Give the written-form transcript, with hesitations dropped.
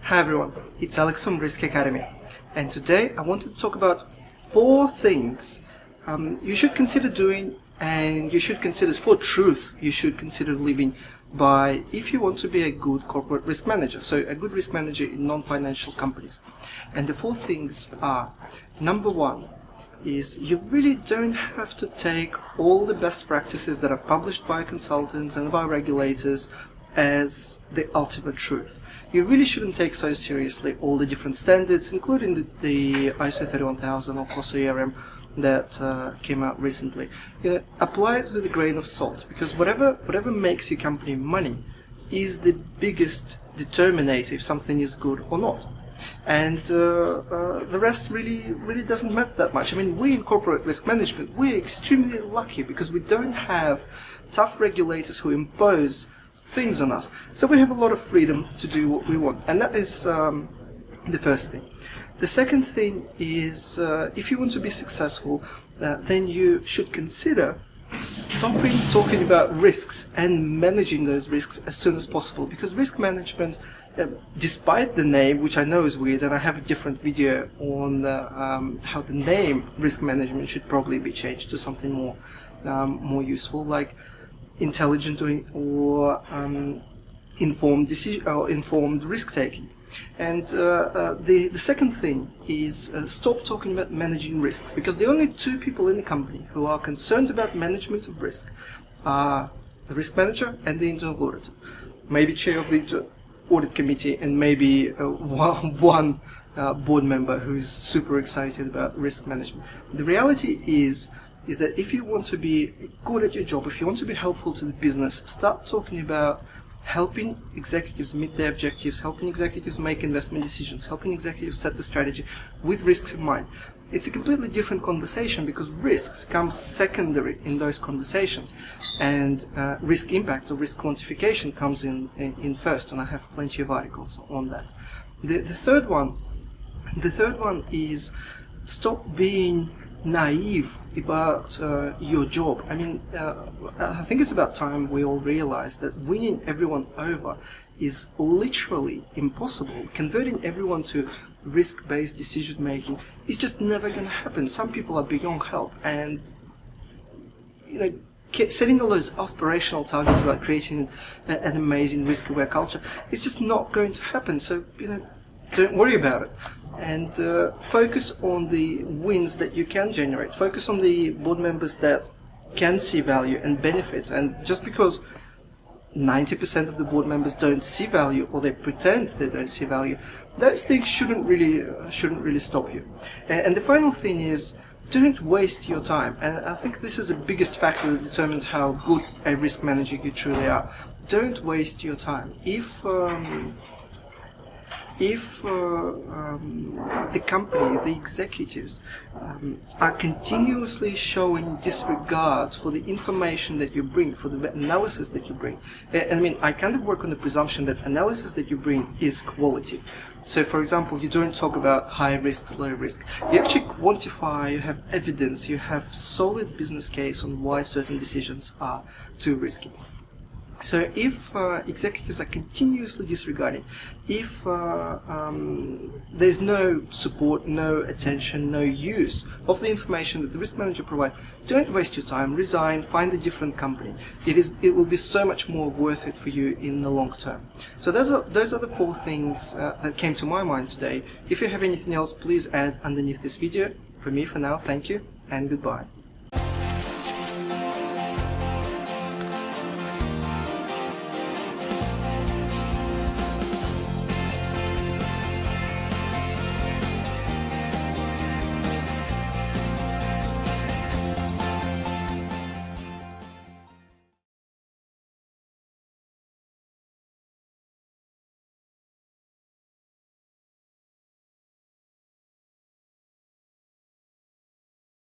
Hi everyone, it's Alex from Risk Academy, and today I wanted to talk about 4 things you should consider doing, and you should consider, for truth, you should consider living by if you want to be a good corporate risk manager, so a good risk manager in non-financial companies. And the 4 things are, number 1 is you really don't have to take all the best practices that are published by consultants and by regulators as the ultimate truth. You really shouldn't take so seriously all the different standards, including the ISO 31000 or COSO ERM that came out recently. Apply it with a grain of salt, because whatever makes your company money is the biggest determinator if something is good or not. And the rest really doesn't matter that much. I mean, we in corporate risk management, we're extremely lucky because we don't have tough regulators who impose things on us. So we have a lot of freedom to do what we want, and that is the first thing. The second thing is, if you want to be successful, then you should consider stopping talking about risks and managing those risks as soon as possible, because risk management, despite the name, which I know is weird, and I have a different video on how the name risk management should probably be changed to something more useful, like intelligent or informed decision or informed risk taking. And the second thing is stop talking about managing risks, because the only 2 people in the company who are concerned about management of risk are the risk manager and the internal auditor, maybe chair of the audit committee, and maybe one board member who's super excited about risk management. The reality is that if you want to be good at your job, if you want to be helpful to the business, start talking about helping executives meet their objectives, helping executives make investment decisions, helping executives set the strategy with risks in mind. It's a completely different conversation, because risks come secondary in those conversations, and risk impact or risk quantification comes in first, and I have plenty of articles on that. The third one is stop being naive about your job. I mean, I think it's about time we all realize that winning everyone over is literally impossible. Converting everyone to risk-based decision making is just never going to happen. Some people are beyond help, and setting all those aspirational targets about creating an amazing risk-aware culture is just not going to happen. So don't worry about it, and focus on the wins that you can generate. Focus on the board members that can see value and benefit. And just because 90% of the board members don't see value, or they pretend they don't see value, those things shouldn't really stop you. And the final thing is, don't waste your time. And I think this is the biggest factor that determines how good a risk manager you truly are. Don't waste your time. If the company, the executives, are continuously showing disregard for the information that you bring, for the analysis that you bring, and I mean, I kind of work on the presumption that analysis that you bring is quality. So, for example, you don't talk about high risk, low risk. You actually quantify, you have evidence, you have solid business case on why certain decisions are too risky. So if executives are continuously disregarding, if there's no support, no attention, no use of the information that the risk manager provides, don't waste your time. Resign, find a different company. It will be so much more worth it for you in the long term. So those are the 4 things that came to my mind today. If you have anything else, please add underneath this video. For me, for now, thank you and goodbye.